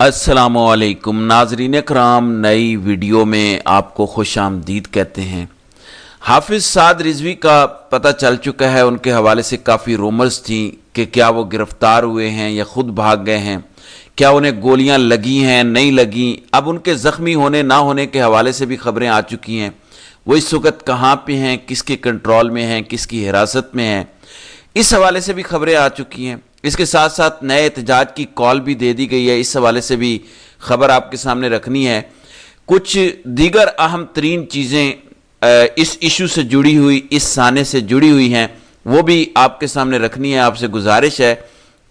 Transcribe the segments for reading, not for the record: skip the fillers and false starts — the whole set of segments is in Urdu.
السلام علیکم ناظرین اکرام، نئی ویڈیو میں آپ کو خوش آمدید کہتے ہیں۔ حافظ سعد رضوی کا پتہ چل چکا ہے، ان کے حوالے سے کافی رومرز تھیں کہ کیا وہ گرفتار ہوئے ہیں یا خود بھاگ گئے ہیں، کیا انہیں گولیاں لگی ہیں نہیں لگیں۔ اب ان کے زخمی ہونے نہ ہونے کے حوالے سے بھی خبریں آ چکی ہیں، وہ اس وقت کہاں پہ ہیں، کس کے کنٹرول میں ہیں، کس کی حراست میں ہیں، اس حوالے سے بھی خبریں آ چکی ہیں۔ اس کے ساتھ ساتھ نئے احتجاج کی کال بھی دے دی گئی ہے، اس حوالے سے بھی خبر آپ کے سامنے رکھنی ہے۔ کچھ دیگر اہم ترین چیزیں اس ایشو سے جڑی ہوئی، اس سانے سے جڑی ہوئی ہیں، وہ بھی آپ کے سامنے رکھنی ہے۔ آپ سے گزارش ہے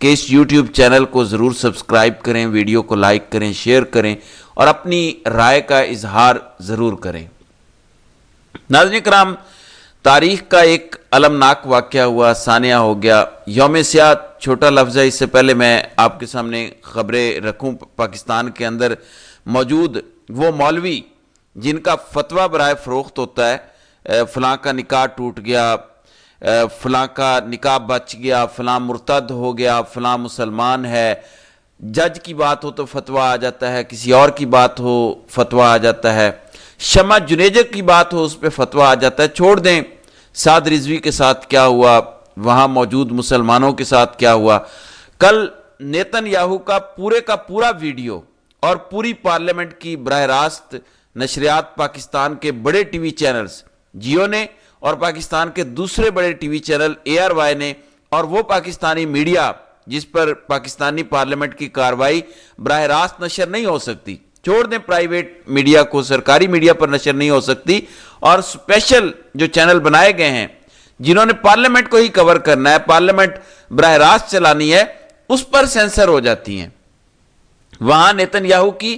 کہ اس یوٹیوب چینل کو ضرور سبسکرائب کریں، ویڈیو کو لائک کریں، شیئر کریں اور اپنی رائے کا اظہار ضرور کریں۔ ناظرین کرام، تاریخ کا ایک المناک واقعہ ہوا، سانیہ ہو گیا۔ یوم سیاہ چھوٹا لفظ ہے، اس سے پہلے میں آپ کے سامنے خبریں رکھوں۔ پاکستان کے اندر موجود وہ مولوی جن کا فتویٰ برائے فروخت ہوتا ہے، فلاں کا نکاح ٹوٹ گیا، فلاں کا نکاح بچ گیا، فلاں مرتد ہو گیا، فلاں مسلمان ہے، جج کی بات ہو تو فتویٰ آ جاتا ہے، کسی اور کی بات ہو فتویٰ آ جاتا ہے، شمع جنیجر کی بات ہو اس پہ فتویٰ آ جاتا ہے۔ چھوڑ دیں سعد رضوی کے ساتھ کیا ہوا، وہاں موجود مسلمانوں کے ساتھ کیا ہوا۔ کل نیتن یاہو کا پورا ویڈیو اور پوری پارلیمنٹ کی براہ راست نشریات پاکستان کے بڑے ٹی وی چینلز جیو نے اور پاکستان کے دوسرے بڑے ٹی وی چینل ARY نے اور وہ پاکستانی میڈیا جس پر پاکستانی پارلیمنٹ کی کارروائی براہ راست نشر نہیں ہو سکتی، چھوڑ دیں پرائیویٹ میڈیا کو، سرکاری میڈیا پر نشر نہیں ہو سکتی، اور اسپیشل جو چینل بنائے گئے ہیں جنہوں نے پارلیمنٹ کو ہی کور کرنا ہے، پارلیمنٹ براہ راست چلانی ہے، اس پر سینسر ہو جاتی ہیں۔ وہاں نیتن یاہو کی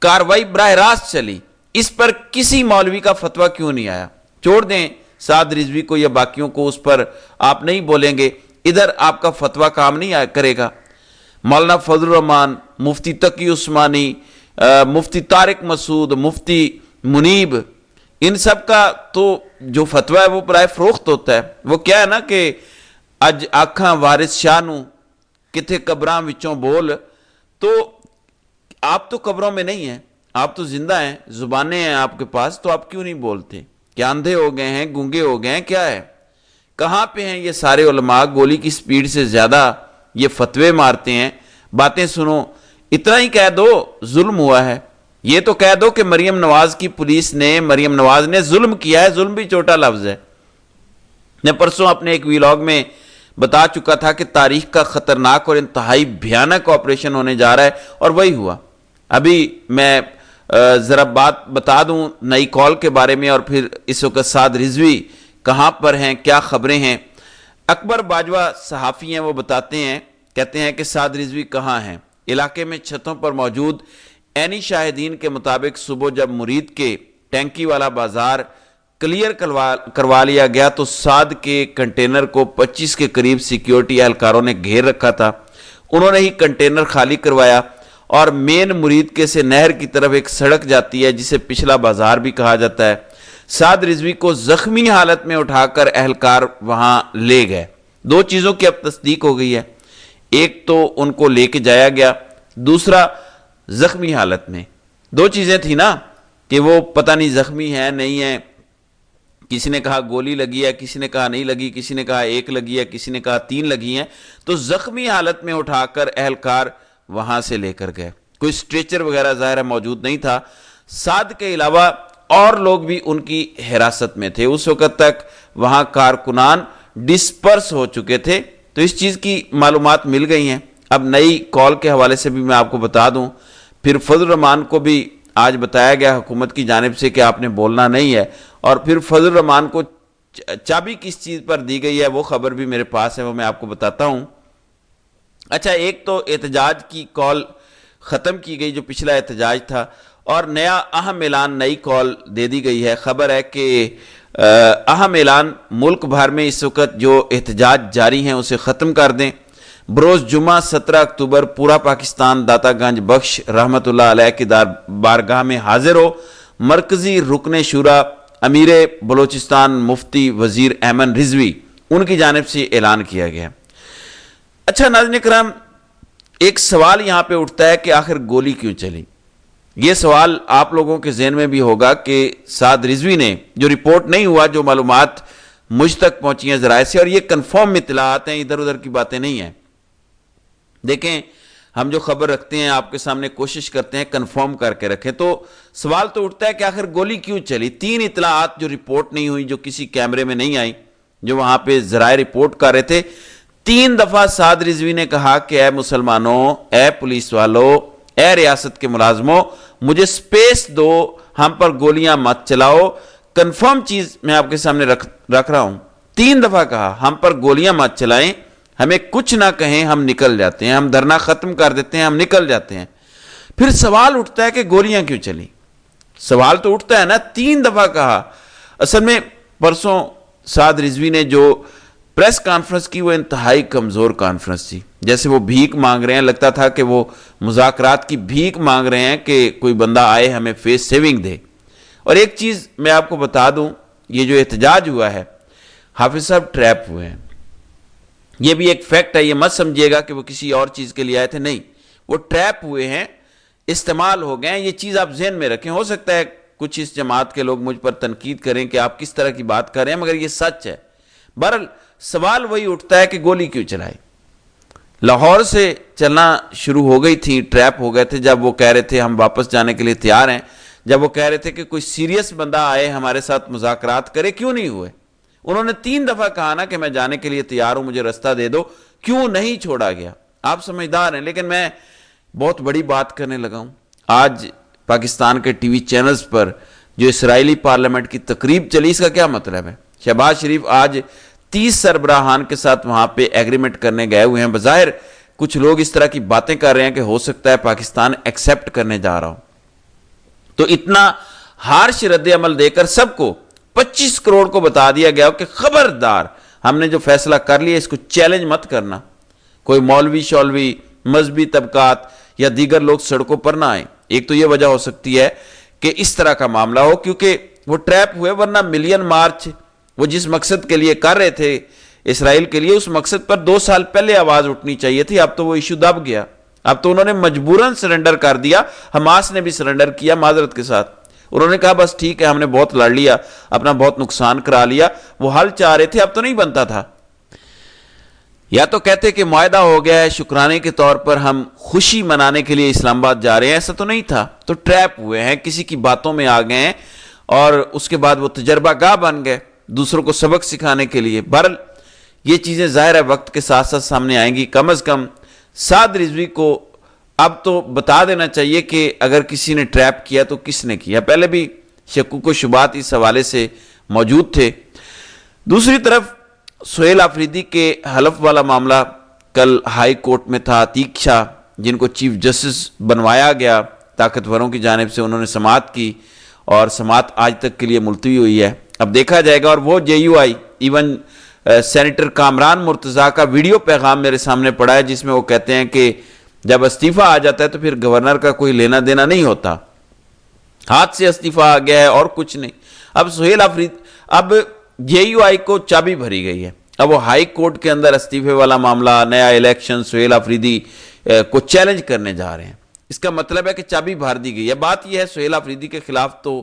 کاروائی براہ راست چلی، اس پر کسی مولوی کا فتویٰ کیوں نہیں آیا؟ چھوڑ دیں سعد رضوی کو یا باقیوں کو، اس پر آپ نہیں بولیں گے، ادھر آپ کا فتویٰ کام نہیں کرے گا۔ مولانا فضل الرحمان، مفتی تقی عثمانی، مفتی طارق مسعود، مفتی منیب، ان سب کا تو جو فتویٰ ہے وہ برائے فروخت ہوتا ہے۔ وہ کیا ہے نا کہ اج آکھاں وارث شاہ نو کتھے قبراں وچوں بول، تو آپ تو قبروں میں نہیں ہیں، آپ تو زندہ ہیں، زبانیں ہیں آپ کے پاس، تو آپ کیوں نہیں بولتے؟ کیا اندھے ہو گئے ہیں، گونگے ہو گئے ہیں، کیا ہے؟ کہاں پہ ہیں یہ سارے علماء؟ گولی کی سپیڈ سے زیادہ یہ فتوے مارتے ہیں، باتیں سنو۔ اتنا ہی کہہ دو ظلم ہوا ہے، یہ تو کہہ دو کہ مریم نواز کی پولیس نے، مریم نواز نے ظلم کیا ہے۔ ظلم بھی چھوٹا لفظ ہے۔ میں پرسوں اپنے ایک ویلاگ میں بتا چکا تھا کہ تاریخ کا خطرناک اور انتہائی بھیانک آپریشن ہونے جا رہا ہے، اور وہی ہوا۔ ابھی میں ذرا بات بتا دوں نئی کال کے بارے میں، اور پھر اس وقت سعد رضوی کہاں پر ہیں، کیا خبریں ہیں۔ اکبر باجوہ صحافی ہیں، وہ بتاتے ہیں، کہتے ہیں کہ سعد رضوی کہاں ہیں۔ علاقے میں چھتوں پر موجود عینی شاہدین کے مطابق صبح جب مرید کے ٹینکی والا بازار کلیئر کروا لیا گیا تو سعد کے کنٹینر کو 25 کے قریب سیکیورٹی اہلکاروں نے گھیر رکھا تھا۔ انہوں نے ہی کنٹینر خالی کروایا اور مین مرید کے سے نہر کی طرف ایک سڑک جاتی ہے جسے پچھلا بازار بھی کہا جاتا ہے۔ سعد رضوی کو زخمی حالت میں اٹھا کر اہلکار وہاں لے گئے۔ دو چیزوں کی اب تصدیق ہو گئی ہے، ایک تو ان کو لے کے جایا گیا، دوسرا زخمی حالت میں۔ دو چیزیں تھیں نا کہ وہ پتہ نہیں زخمی ہیں نہیں ہیں، کسی نے کہا گولی لگی ہے، کسی نے کہا نہیں لگی، کسی نے کہا ایک لگی ہے، کسی نے کہا 3 لگی ہیں، تو زخمی حالت میں اٹھا کر اہلکار وہاں سے لے کر گئے۔ کوئی سٹریچر وغیرہ ظاہر موجود نہیں تھا۔ سعد کے علاوہ اور لوگ بھی ان کی حراست میں تھے۔ اس وقت تک وہاں کارکنان ڈسپرس ہو چکے تھے، تو اس چیز کی معلومات مل گئی ہیں۔ اب نئی کال کے حوالے سے بھی میں آپ کو بتا دوں، پھر فضل الرحمان کو بھی آج بتایا گیا حکومت کی جانب سے کہ آپ نے بولنا نہیں ہے، اور پھر فضل الرحمان کو چابی کس چیز پر دی گئی ہے وہ خبر بھی میرے پاس ہے، وہ میں آپ کو بتاتا ہوں۔ اچھا، ایک تو احتجاج کی کال ختم کی گئی جو پچھلا احتجاج تھا، اور نیا اہم اعلان، نئی کال دے دی گئی ہے۔ خبر ہے کہ اہم اعلان، ملک بھر میں اس وقت جو احتجاج جاری ہیں اسے ختم کر دیں۔ بروز جمعہ 17 اکتوبر پورا پاکستان داتا گنج بخش رحمت اللہ علیہ کی بارگاہ میں حاضر ہو۔ مرکزی رکن شورا امیر بلوچستان مفتی وزیر ایمن رضوی ان کی جانب سے اعلان کیا گیا۔ اچھا ناظرین کرام، ایک سوال یہاں پہ اٹھتا ہے کہ آخر گولی کیوں چلی؟ یہ سوال آپ لوگوں کے ذہن میں بھی ہوگا کہ سعد رضوی نے جو رپورٹ نہیں ہوا، جو معلومات مجھ تک پہنچی ہیں ذرائع سے، اور یہ کنفرم اطلاعات ہیں، ادھر ادھر کی باتیں نہیں ہیں۔ دیکھیں، ہم جو خبر رکھتے ہیں آپ کے سامنے کوشش کرتے ہیں کنفرم کر کے رکھیں، تو سوال تو اٹھتا ہے کہ آخر گولی کیوں چلی؟ 3 اطلاعات جو رپورٹ نہیں ہوئی، جو کسی کیمرے میں نہیں آئی، جو وہاں پہ ذرائع رپورٹ کر رہے تھے، 3 دفعہ سعد رضوی نے کہا کہ اے مسلمانوں، اے پولیس والوں، اے ریاست کے ملازموں، مجھے سپیس دو، ہم پر گولیاں مت چلاؤ۔ کنفرم چیز میں آپ کے سامنے رکھ رہا ہوں، 3 دفعہ کہا ہم پر گولیاں مت چلائیں، ہمیں کچھ نہ کہیں، ہم نکل جاتے ہیں، ہم دھرنا ختم کر دیتے ہیں، ہم نکل جاتے ہیں۔ پھر سوال اٹھتا ہے کہ گولیاں کیوں چلی؟ سوال تو اٹھتا ہے نا، 3 دفعہ کہا۔ اصل میں پرسوں سعد رضوی نے جو پریس کانفرنس کی، وہ انتہائی کمزور کانفرنس تھی، جیسے وہ بھیک مانگ رہے ہیں، لگتا تھا کہ وہ مذاکرات کی بھیک مانگ رہے ہیں کہ کوئی بندہ آئے ہمیں فیس سیونگ دے۔ اور ایک چیز میں آپ کو بتا دوں، یہ جو احتجاج ہوا ہے، حافظ صاحب ٹریپ ہوئے ہیں، یہ بھی ایک فیکٹ ہے، یہ مت سمجھیے گا کہ وہ کسی اور چیز کے لیے آئے تھے، نہیں، وہ ٹریپ ہوئے ہیں، استعمال ہو گئے ہیں۔ یہ چیز آپ ذہن میں رکھیں، ہو سکتا ہے کچھ اس جماعت کے لوگ مجھ پر تنقید کریں کہ آپ کس طرح کی بات کر رہے ہیں، مگر یہ سچ ہے۔ بہرحال سوال وہی اٹھتا ہے کہ گولی کیوں چلائی؟ لاہور سے چلنا شروع ہو گئی تھی، ٹریپ ہو گئے تھے، جب وہ کہہ رہے تھے ہم واپس جانے کے لیے تیار ہیں، جب وہ کہہ رہے تھے کہ کوئی سیریس بندہ آئے ہمارے ساتھ مذاکرات کرے، کیوں نہیں ہوئے؟ انہوں نے 3 دفعہ کہا نا کہ میں جانے کے لیے تیار ہوں، مجھے رستہ دے دو، کیوں نہیں چھوڑا گیا؟ آپ سمجھدار ہیں، لیکن میں بہت بڑی بات کرنے لگا ہوں۔ آج پاکستان کے ٹی وی چینلز پر جو اسرائیلی پارلیمنٹ کی تقریب چلی، اس کا کیا مطلب ہے؟ شہباز شریف آج 30 سربراہان کے ساتھ وہاں پہ ایگریمنٹ کرنے گئے ہوئے ہیں۔ بظاہر کچھ لوگ اس طرح کی باتیں کر رہے ہیں کہ ہو سکتا ہے پاکستان ایکسیپٹ کرنے جا رہا ہو، تو اتنا ہارش رد عمل دے کر سب کو 25 کروڑ کو بتا دیا گیا کہ خبردار، ہم نے جو فیصلہ کر لیا اس کو چیلنج مت کرنا، کوئی مولوی شولوی، مذہبی طبقات یا دیگر لوگ سڑکوں پر نہ آئیں۔ ایک تو یہ وجہ ہو سکتی ہے کہ اس طرح کا معاملہ ہو، کیونکہ وہ ٹریپ ہوئے، ورنہ ملین مارچ وہ جس مقصد کے لیے کر رہے تھے اسرائیل کے لیے، اس مقصد پر 2 سال پہلے آواز اٹھنی چاہیے تھی۔ اب تو وہ ایشو دب گیا، اب تو انہوں نے مجبوراً سرنڈر کر دیا، حماس نے بھی سرنڈر کیا معذرت کے ساتھ۔ انہوں نے کہا بس ٹھیک ہے، ہم نے بہت لڑ لیا، اپنا بہت نقصان کرا لیا، وہ حل چاہ رہے تھے، اب تو نہیں بنتا تھا۔ یا تو کہتے کہ معاہدہ ہو گیا ہے، شکرانے کے طور پر ہم خوشی منانے کے لیے اسلام آباد جا رہے ہیں، ایسا تو نہیں تھا، تو ٹریپ ہوئے ہیں، کسی کی باتوں میں آ گئے ہیں، اور اس کے بعد وہ تجربہ گاہ بن گئے دوسروں کو سبق سکھانے کے لیے۔ بہرحال یہ چیزیں ظاہر ہے وقت کے ساتھ ساتھ سامنے آئیں گی۔ کم از کم سعد رضوی کو اب تو بتا دینا چاہیے کہ اگر کسی نے ٹریپ کیا تو کس نے کیا۔ پہلے بھی شکوک و شبہات اس حوالے سے موجود تھے۔ دوسری طرف سہیل آفریدی کے حلف والا معاملہ کل ہائی کورٹ میں تھا۔ عتیق شاہ جن کو چیف جسٹس بنوایا گیا طاقتوروں کی جانب سے، انہوں نے سماعت کی، اور سماعت آج تک کے لیے ملتوی ہوئی ہے، اب دیکھا جائے گا۔ اور وہ J U I, even senator Kamran Murtaza کا ویڈیو پیغام میرے سامنے پڑا ہے، جس میں وہ کہتے ہیں کہ جب استعفیٰ آ جاتا ہے تو پھر گورنر کا کوئی لینا دینا نہیں ہوتا، ہاتھ سے استعفیٰ آ گیا ہے اور کچھ نہیں۔ اب سہیل آفریدی، اب جے یو آئی کو چابی بھری گئی ہے، اب وہ ہائی کورٹ کے اندر استعفے والا معاملہ، نیا الیکشن، سہیل آفریدی کو چیلنج کرنے جا رہے ہیں۔ اس کا مطلب ہے کہ چابی بھر دی گئی ہے۔ بات یہ ہے سہیل آفریدی کے خلاف تو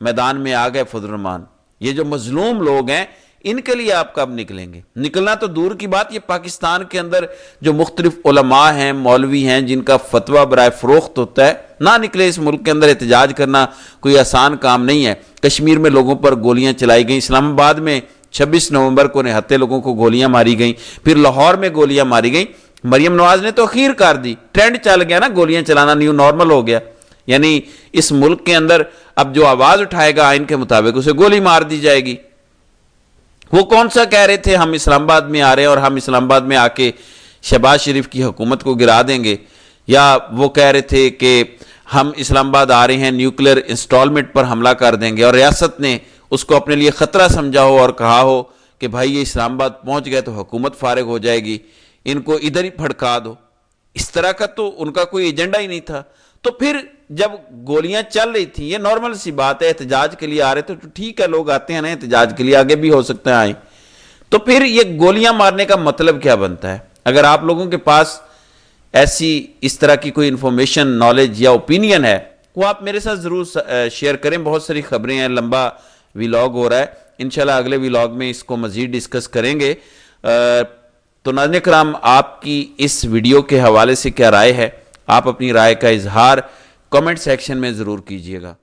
میدان میں آ گئے فضل الرحمان، یہ جو مظلوم لوگ ہیں ان کے لیے آپ کب نکلیں گے؟ نکلنا تو دور کی بات، یہ پاکستان کے اندر جو مختلف علماء ہیں، مولوی ہیں، جن کا فتویٰ برائے فروخت ہوتا ہے، نہ نکلے۔ اس ملک کے اندر احتجاج کرنا کوئی آسان کام نہیں ہے۔ کشمیر میں لوگوں پر گولیاں چلائی گئیں، اسلام آباد میں 26 نومبر کو نہتے لوگوں کو گولیاں ماری گئیں، پھر لاہور میں گولیاں ماری گئیں۔ مریم نواز نے تو اخیر کر دی، ٹرینڈ چل گیا نا، گولیاں چلانا نیو نارمل ہو گیا، یعنی اس ملک کے اندر اب جو آواز اٹھائے گا آئین کے مطابق اسے گولی مار دی جائے گی۔ وہ کون سا کہہ رہے تھے ہم اسلام آباد میں آ رہے ہیں اور ہم اسلام آباد میں آ کے شہباز شریف کی حکومت کو گرا دیں گے، یا وہ کہہ رہے تھے کہ ہم اسلام آباد آ رہے ہیں نیوکلیر انسٹالمنٹ پر حملہ کر دیں گے، اور ریاست نے اس کو اپنے لیے خطرہ سمجھا ہو اور کہا ہو کہ بھائی یہ اسلام آباد پہنچ گئے تو حکومت فارغ ہو جائے گی، ان کو ادھر ہی پھڑکا دو۔ اس طرح کا تو ان کا کوئی ایجنڈا ہی نہیں تھا۔ تو پھر جب گولیاں چل رہی تھیں، یہ نارمل سی بات ہے، احتجاج کے لیے آ رہے تھے تو ٹھیک ہے، لوگ آتے ہیں نا احتجاج کے لیے، آگے بھی ہو سکتا ہے آئیں، تو پھر یہ گولیاں مارنے کا مطلب کیا بنتا ہے؟ اگر آپ لوگوں کے پاس ایسی اس طرح کی کوئی انفارمیشن، نالج یا اوپینین ہے وہ آپ میرے ساتھ ضرور شیئر کریں. بہت ساری خبریں ہیں، لمبا ویلاگ ہو رہا ہے، انشاءاللہ اگلے ویلاگ میں اس کو مزید ڈسکس کریں گے. تو ناظرین کرام، آپ کی اس ویڈیو کے حوالے سے کیا رائے ہے؟ آپ اپنی رائے کا اظہار کمنٹ سیکشن میں ضرور کیجئے گا.